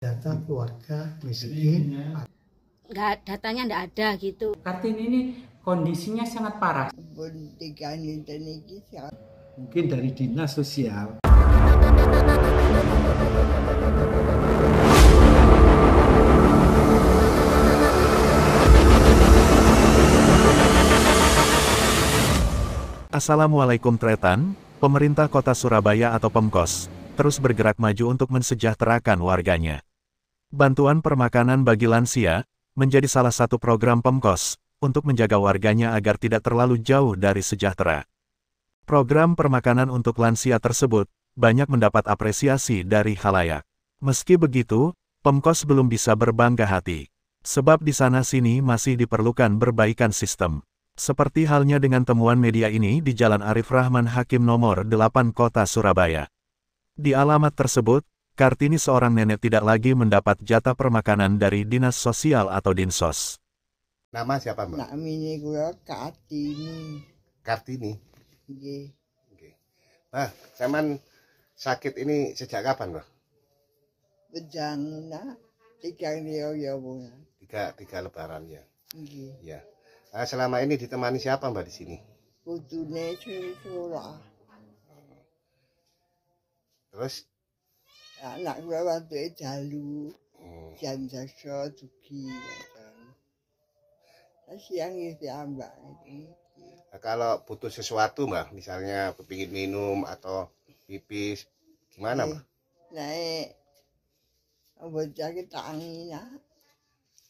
Data keluarga miskin. Nggak, datanya nggak ada gitu. Kartini ini kondisinya sangat parah. Mungkin dari dinas sosial. Assalamualaikum Tretan, pemerintah kota Surabaya atau Pemkos, terus bergerak maju untuk mensejahterakan warganya. Bantuan permakanan bagi lansia, menjadi salah satu program Pemkos, untuk menjaga warganya agar tidak terlalu jauh dari sejahtera. Program permakanan untuk lansia tersebut, banyak mendapat apresiasi dari khalayak. Meski begitu, Pemkos belum bisa berbangga hati. Sebab di sana-sini masih diperlukan perbaikan sistem. Seperti halnya dengan temuan media ini di Jalan Arif Rahman Hakim nomor 8 Kota Surabaya. Di alamat tersebut, Kartini seorang nenek tidak lagi mendapat jatah permakanan dari Dinas Sosial atau Dinsos. Nama siapa, Mbak? Namanya gue Kartini. Kartini? Nggih. Oke. Nah, zaman sakit ini sejak kapan, Mbak? Bejangna, tiga lebaran ya. Nggih. Ya. Nah, selama ini ditemani siapa, Mbak, di sini? Kudune Sula. Terus? Anak gue waktu jalu, jam jasa dugi. Siang itu ambak. Nah, kalau butuh sesuatu, Mbak, misalnya kepingin minum atau pipis, gimana, Mbak? Naik, bocah kita angin,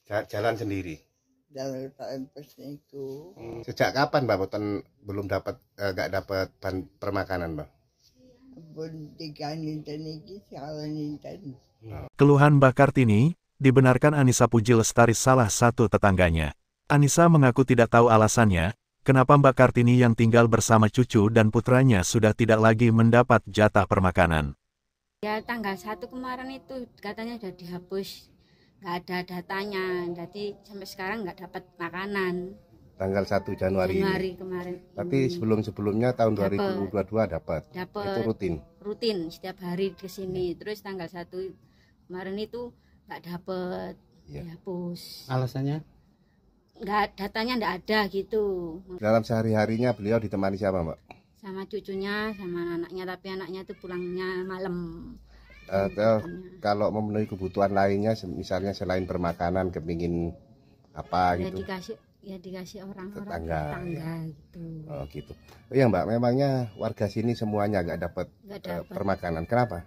Jalan sendiri. Dalam pempes itu. Sejak kapan, Mbak, belum dapat nggak dapat permakanan, Mbak? Keluhan Mbak Kartini dibenarkan Anissa Puji Lestari, salah satu tetangganya. Anissa mengaku tidak tahu alasannya, kenapa Mbak Kartini yang tinggal bersama cucu dan putranya sudah tidak lagi mendapat jatah permakanan. Ya tanggal 1 kemarin itu katanya sudah dihapus, nggak ada datanya, jadi sampai sekarang nggak dapat makanan. Tanggal 1 Januari ini. Kemarin. Tapi sebelumnya tahun 2022 dapat. Itu rutin. Rutin setiap hari ke sini. Terus tanggal 1 kemarin itu nggak dapat, dihapus. Alasannya? Nggak, datanya nggak ada gitu. Dalam sehari-harinya beliau ditemani siapa, Mbak? Sama cucunya, sama anaknya, tapi anaknya itu pulangnya malam. Kalau memenuhi kebutuhan lainnya, misalnya selain permakanan, kepingin apa ya, gitu? Dikasih orang-orang tetangga ya. Gitu. Oh gitu. Iya, Mbak, memangnya warga sini semuanya nggak dapat permakanan. Kenapa?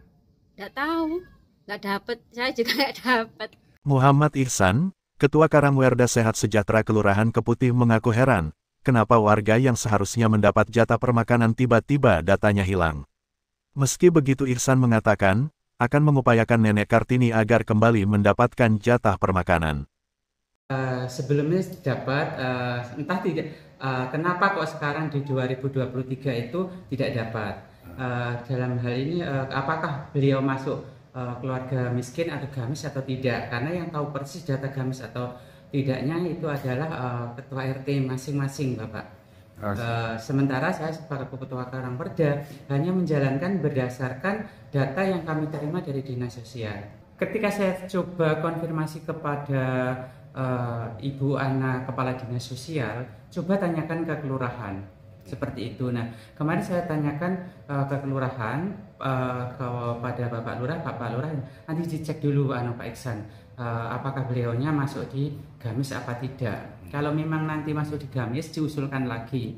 Nggak tahu, nggak dapat. Saya juga nggak dapat. Muhammad Ihsan, Ketua Karangwerda Sehat Sejahtera Kelurahan Keputih mengaku heran, kenapa warga yang seharusnya mendapat jatah permakanan tiba-tiba datanya hilang. Meski begitu, Ihsan mengatakan akan mengupayakan Nenek Kartini agar kembali mendapatkan jatah permakanan. Sebelumnya dapat, entah tidak kenapa kok sekarang di 2023 itu tidak dapat. Dalam hal ini apakah beliau masuk keluarga miskin atau gamis atau tidak, karena yang tahu persis data gamis atau tidaknya itu adalah ketua RT masing-masing, Bapak. Sementara saya sebagai ketua Karangwerda hanya menjalankan berdasarkan data yang kami terima dari Dinas Sosial. Ketika saya coba konfirmasi kepada Ibu Ana, Kepala Dinas Sosial, coba tanyakan ke kelurahan seperti itu. Nah, kemarin saya tanyakan ke kelurahan, kepada Bapak Lurah, nanti dicek dulu Pak Iksan, apakah beliaunya masuk di gamis apa tidak. Kalau memang nanti masuk di gamis, diusulkan lagi.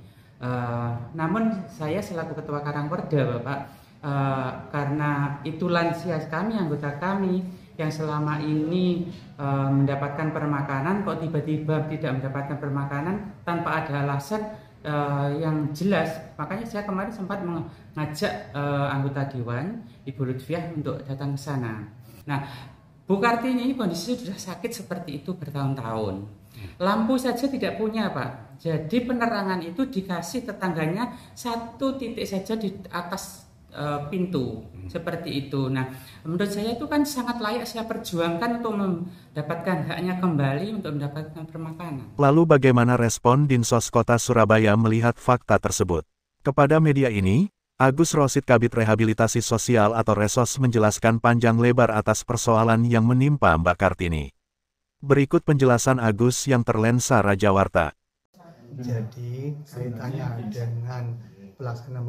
Namun saya selaku Ketua Karangwerda, Bapak, karena itu lansia kami, anggota kami yang selama ini mendapatkan permakanan, kok tiba-tiba tidak mendapatkan permakanan tanpa ada alasan yang jelas. Makanya saya kemarin sempat mengajak anggota Dewan, Ibu Lutfiah, untuk datang ke sana. Nah, Bu Kartini kondisinya sudah sakit seperti itu bertahun-tahun. Lampu saja tidak punya, Pak. Jadi penerangan itu dikasih tetangganya 1 titik saja di atas pintu, seperti itu. Nah, menurut saya itu kan sangat layak saya perjuangkan untuk mendapatkan haknya kembali, untuk mendapatkan permakanan. Lalu bagaimana respon Dinsos Kota Surabaya melihat fakta tersebut? Kepada media ini, Agus Rosid Kabid Rehabilitasi Sosial atau Resos menjelaskan panjang lebar atas persoalan yang menimpa Mbak Kartini. Berikut penjelasan Agus yang terlensa Raja Warta. Jadi kaitannya dengan pelaksanaan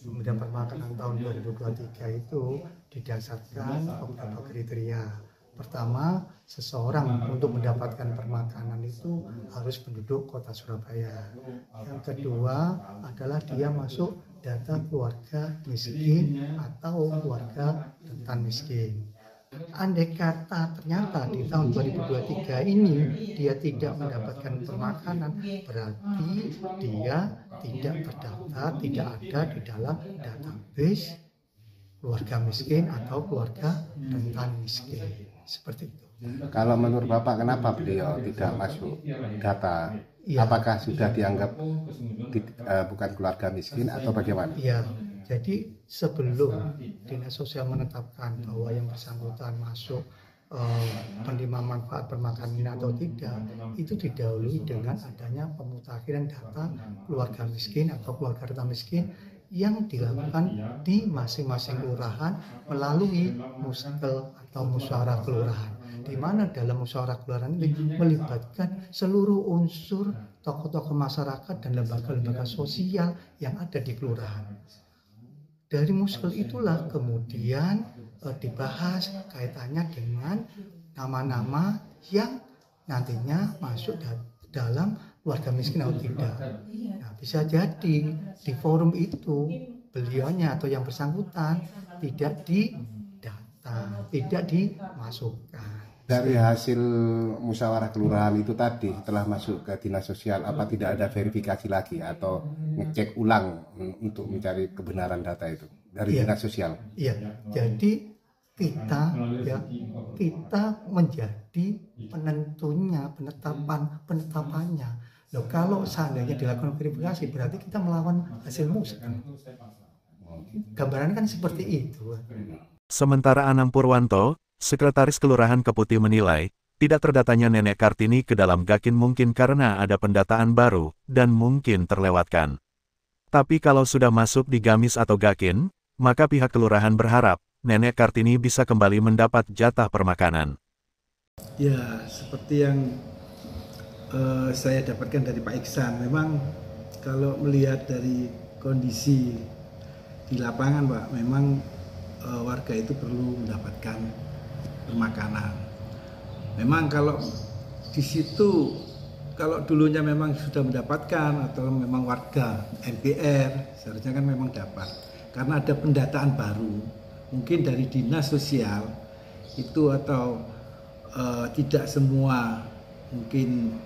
pemberian permakanan tahun 2023 itu didasarkan beberapa kriteria. Pertama, seseorang untuk mendapatkan permakanan itu harus penduduk kota Surabaya. Yang kedua adalah dia masuk data keluarga miskin atau keluarga rentan miskin. Andai kata ternyata di tahun 2023 ini dia tidak mendapatkan permakanan, berarti dia tidak terdaftar, tidak ada di dalam database keluarga miskin atau keluarga rentan miskin. Seperti itu. Kalau menurut Bapak, kenapa beliau tidak masuk data? Ya. Apakah sudah dianggap bukan keluarga miskin atau bagaimana? Iya, jadi sebelum Dinas Sosial menetapkan bahwa yang bersangkutan masuk penerima manfaat permakanan atau tidak, itu didahului dengan adanya pemutakhiran data keluarga miskin atau keluarga rentan miskin yang dilakukan di masing-masing kelurahan melalui muskel atau musyawarah kelurahan, di mana dalam musyawarah kelurahan ini melibatkan seluruh unsur tokoh-tokoh masyarakat dan lembaga-lembaga sosial yang ada di kelurahan. Dari muskel itulah kemudian dibahas kaitannya dengan nama-nama yang nantinya masuk dalam keluarga miskin atau tidak. Nah, bisa jadi di forum itu beliaunya atau yang bersangkutan tidak didata, tidak dimasukkan. Dari hasil musyawarah kelurahan itu tadi, setelah masuk ke dinas sosial, apa tidak ada verifikasi lagi atau ngecek ulang untuk mencari kebenaran data itu dari dinas sosial? Iya, jadi kita menjadi penentunya, penetapannya. Loh, kalau seandainya dilakukan verifikasi, berarti kita melawan hasil musyawarah. Gambarannya kan seperti itu. Sementara Anang Purwanto, Sekretaris Kelurahan Keputih menilai, tidak terdatanya Nenek Kartini ke dalam Gakin mungkin karena ada pendataan baru, dan mungkin terlewatkan. Tapi kalau sudah masuk di Gamis atau Gakin, maka pihak kelurahan berharap, Nenek Kartini bisa kembali mendapat jatah permakanan. Ya, seperti yang saya dapatkan dari Pak Iksan, memang kalau melihat dari kondisi di lapangan, Pak, memang warga itu perlu mendapatkan permakanan. Memang kalau di situ, kalau dulunya memang sudah mendapatkan atau memang warga NPR, seharusnya kan memang dapat. Karena ada pendataan baru, mungkin dari dinas sosial itu atau tidak semua mungkin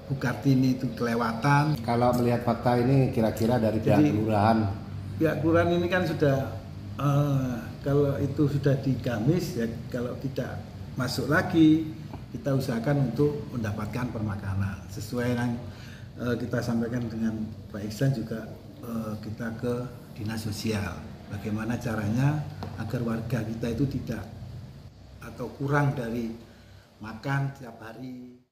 Bu Kartini itu kelewatan. Kalau melihat fakta ini kira-kira dari pihak kelurahan? Pihak kelurahan ini kan sudah kalau itu sudah di Gamis, ya kalau tidak masuk lagi kita usahakan untuk mendapatkan permakanan sesuai yang kita sampaikan dengan Pak Iksan juga. Kita ke dinas sosial, bagaimana caranya agar warga kita itu tidak atau kurang dari makan tiap hari.